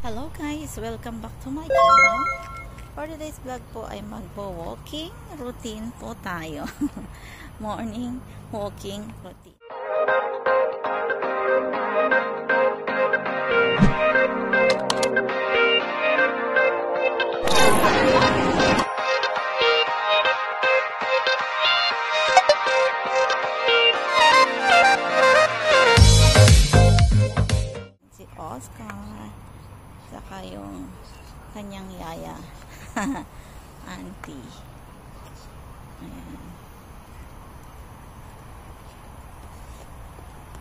Hello guys! Welcome back to my channel. For today's vlog po ay magbo-walking routine po tayo. Morning walking routine. Si Oscar. Saka yung kanyang yaya. Auntie. Ayan.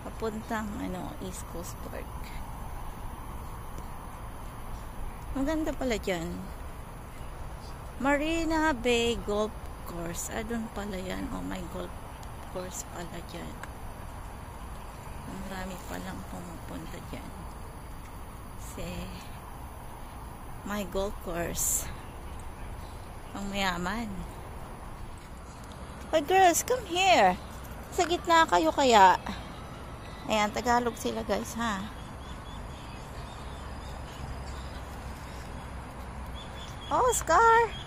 Papuntang East Coast Park. Maganda pala dyan. Marina Bay Golf Course. Doon pala yan. Oh, may golf course pala dyan. Marami palang pumupunta dyan. Kasi my golf course pang mayaman. Hey girls, come here. Sa gitna kayo kaya. Ayan, Tagalog sila guys ha. Oscar!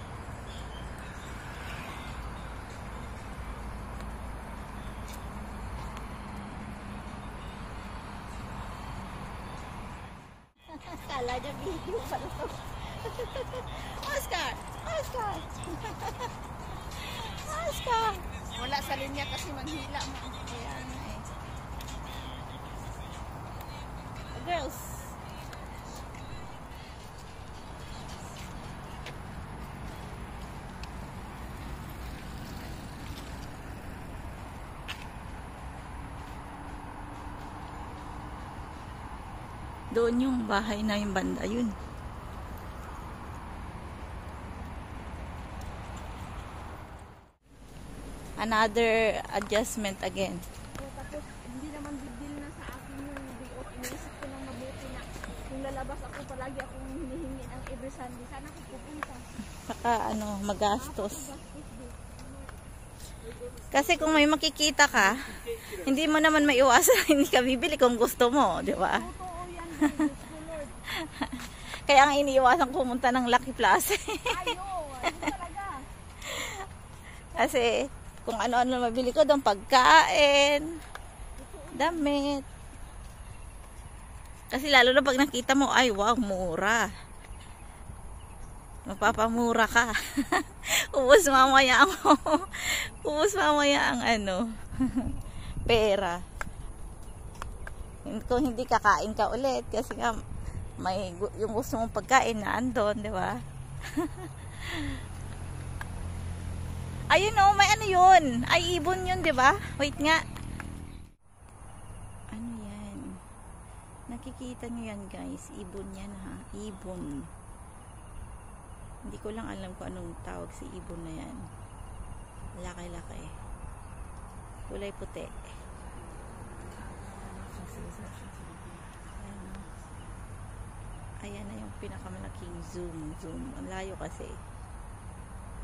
Kala niya video pala to. Oscar! Oscar! Oscar! Wala sa linya kasi maghila mo. Ayan eh. Girls! Doon yung bahay na yung banda yun. Another adjustment again. Tapos hindi naman big deal na sa akin yung day off. Iniisip ko nang mabuti na kung lalabas ako palagi akong hinihingi ng every Sunday. Sana ako pupunta. Saka magastos. Kasi kung may makikita ka, hindi mo naman maiwasan hindi ka bibili kung gusto mo, di ba? Kaya ang iniiwasan pumunta ng Lucky Plaza. Talaga. Kasi kung ano-ano mabili ko doon, pagkain, damit. Kasi lalo na pag nakita mo, ay wow, mura. Mapapamura ka. Ubus mamaya ang pera. Kung hindi kakain ka ulit kasi nga may yung gusto mong pagkain na andon, di ba? Ayun may yun? Ay, ibon yun, di ba? Wait nga. Ano yan? Nakikita nyo yan, guys. Ibon yan, ha? Ibon. Hindi ko lang alam kung anong tawag si ibon na yan. Laki-laki. Kulay puti. Ayan na yung pinakamalaking zoom. Ang layo kasi.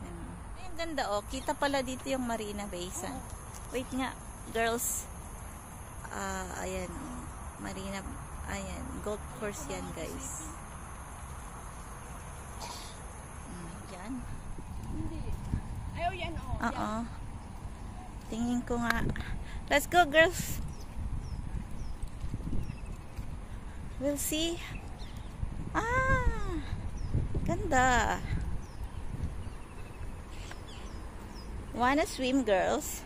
Ayan. Ay, ang ganda kita pala dito yung Marina Bay Sands. Wait nga, girls. Ayan Marina. Ayan, golf course yan guys. Yan. Hindi. Ayaw yan Oo. Tingin ko nga. Let's go girls. We'll see. Ganda. Wanna swim, girls?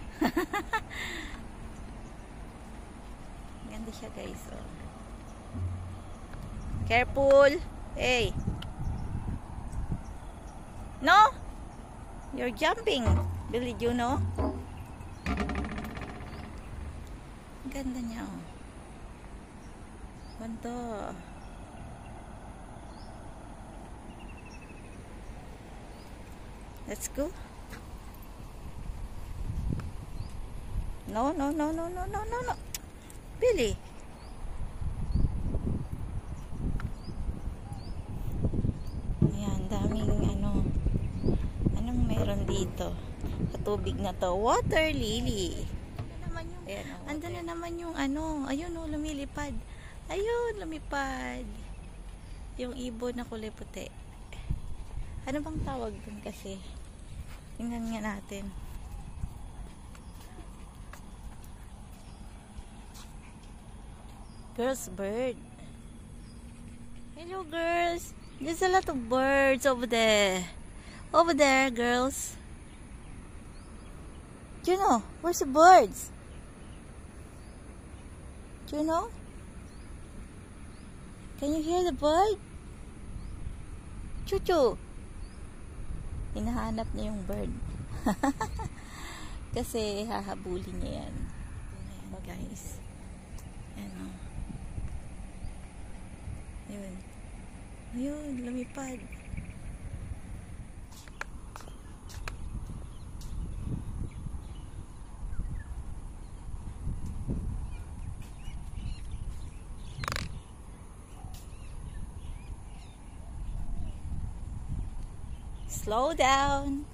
Ganda siya, guys. Careful. Hey. No? You're jumping. Did you know? Ganda niya, Ganda. Let's go. No. Billy. Ayan, daming anong meron dito? Sa tubig na to. Water lily. Ayan, andun na naman yung ayun lumilipad. Ayun, lumipad. Yung ibon na kulay puti. Ano bang tawag dun kasi? Tingnan nga natin. Girls bird. Hello girls. There's a lot of birds over there. Over there, girls. Do you know? Where's the birds? Do you know? Can you hear the bird? Chuchu. Hinahanap niya yung bird. Kasi hahabulin niya yan. Ayan, guys. Ayan, oh. Ayun. Ayun, lumipad. Slow down.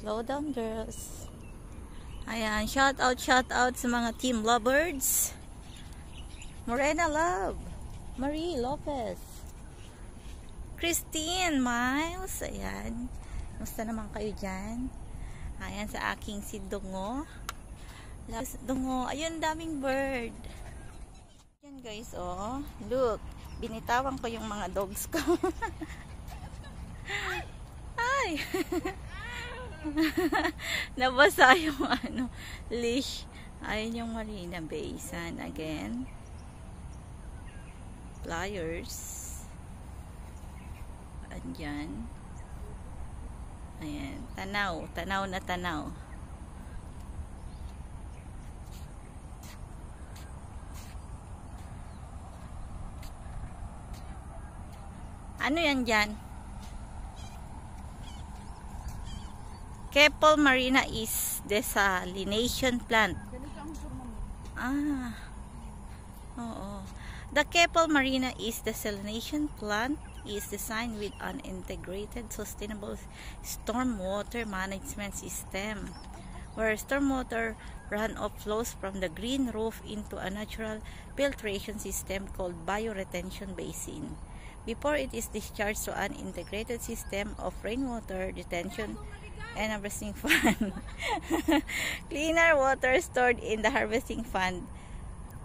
Slow down, girls. Ayan, shout out sa mga Team Lovebirds. Morena Love, Marie Lopez, Christine Miles. Ayan, musta naman kayo dyan? Ayan, sa aking si Dungo. Dungo, ayun, daming bird. Yan guys, oh. Look, binitawan ko yung mga dogs ko. Ay! Nabasa yung leash. Ayun yung Marina Bay Sand again. Pliers. Andyan. Ayan. Tanaw. Tanaw na tanaw. Ano yan dyan? Keppel Marina is desalination plant. Ah. Oo. The Keppel Marina is desalination plant is designed with an integrated sustainable stormwater management system where stormwater runoff flows from the green roof into a natural filtration system called bioretention basin before it is discharged to an integrated system of rainwater detention and harvesting fund. Cleaner water stored in the harvesting fund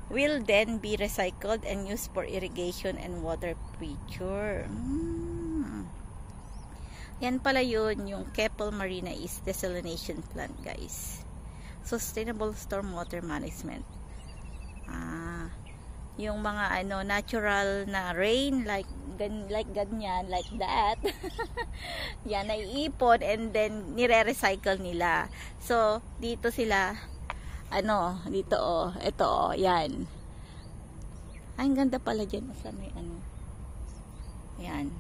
will then be recycled and used for irrigation and water feature. Yan pala yun, yung Keppel Marina is desalination plant, guys. Sustainable stormwater management. Yung mga natural na rain like ganyan, like that. Yan, naiipon and then nire-recycle nila. So, dito sila dito ito yan. Ay, ang ganda pala dyan. Basta may yan.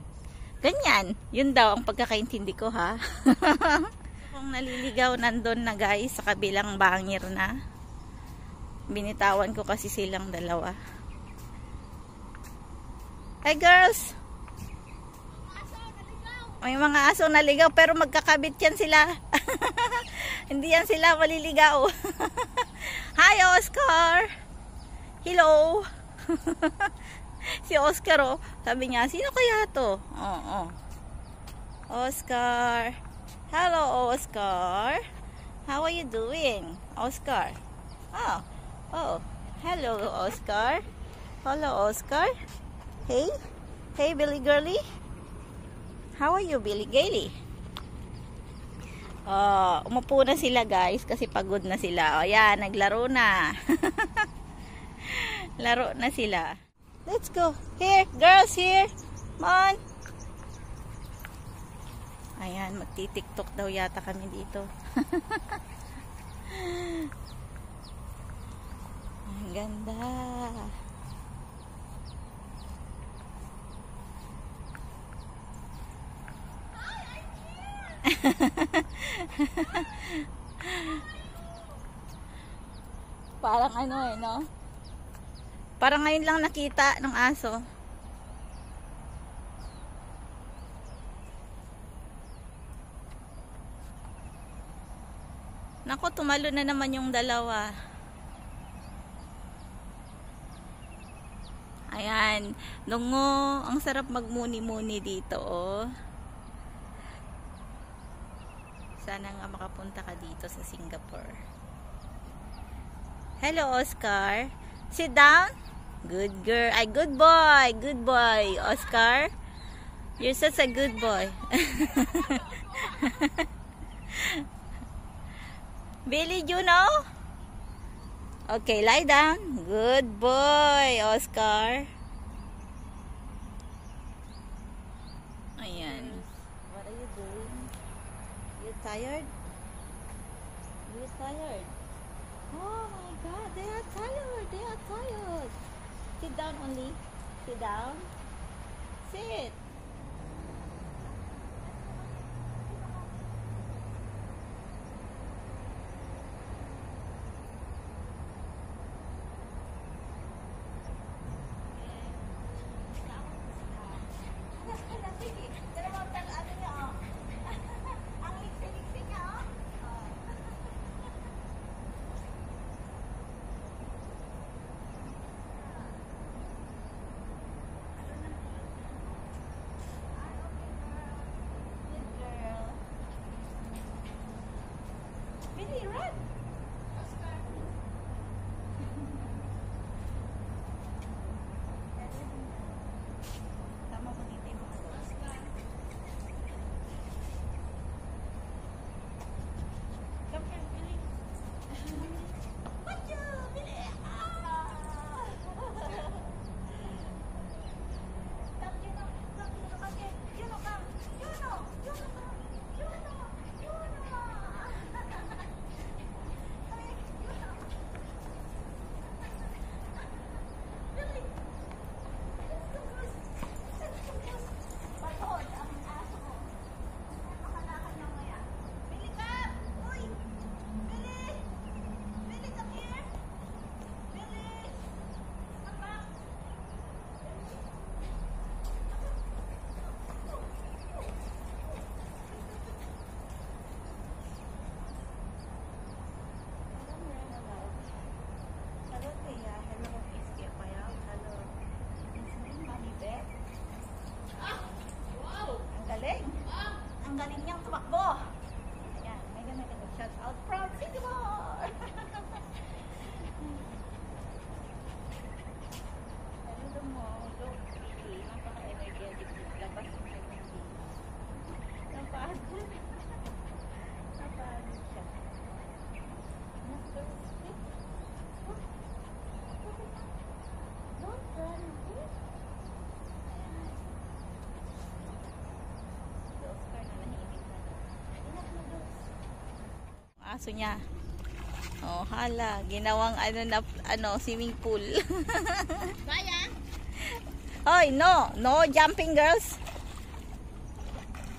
Ganyan. Yun daw ang pagkakaintindi ko, ha. Kung naliligaw, nandun na guys, sa kabilang bangir na. Binitawan ko kasi silang dalawa. Hey girls! May mga aso naligaw pero magkakabit yan sila. Hindi yan sila maliligaw. Hi Oscar! Hello! Si Oscar, oh, sabi niya, sino kaya to? Oh. Oscar! Hello Oscar! How are you doing? Oscar? Oh. Hello Oscar! Hello Oscar! Hey Billy Girly. How are you, Billy Gaily? Umupo na sila guys kasi pagod na sila. Yan, naglaro na. Laro na sila. Let's go. Here, girls, here. Come on. Ayan, magti-tiktok daw yata kami dito. Ang ganda. Parang no? Parang ngayon lang nakita ng aso. Nako, tumalo na naman yung dalawa. Ayan. Nungo. Ang sarap magmuni-muni dito, oh. Sana nga makapunta ka dito sa Singapore. Hello, Oscar. Sit down. Good girl. Ay, good boy. Good boy, Oscar. You're such a good boy. Billy, you know? Okay, lie down. Good boy, Oscar. Ayan. What are you doing? You tired? You tired? Oh my God, they are tired. They are tired. Sit down only. Sit down. Sit. Billy, run! Tama mo dito yung mga dogs. Come here, Billy. What you, Billy? Ang galing niyang tumakbo. Ayan, may ganun shout out from Singapore. Ano mo, don't really, napaka-energetic mo. Labas mo siya ng hindi. Napagod. Napagod siya. Don't run. Aso niya. Oh, hala, ginawang swimming pool. Baya? Hoy, no, no jumping, girls.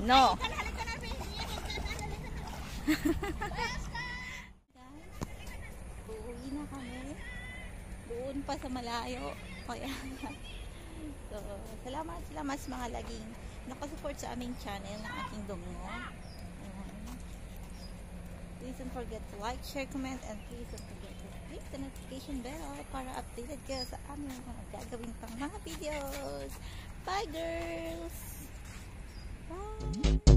No. Uuwi na kami. Doon pa sa malayo. Kaya so, salamat sa mga laging nakasupport sa aming channel ng aking dungo. Please don't forget to like, share, comment, and please don't forget to click the notification bell para updated kayo sa aming mga gagawin pang mga videos. Bye, girls! Bye!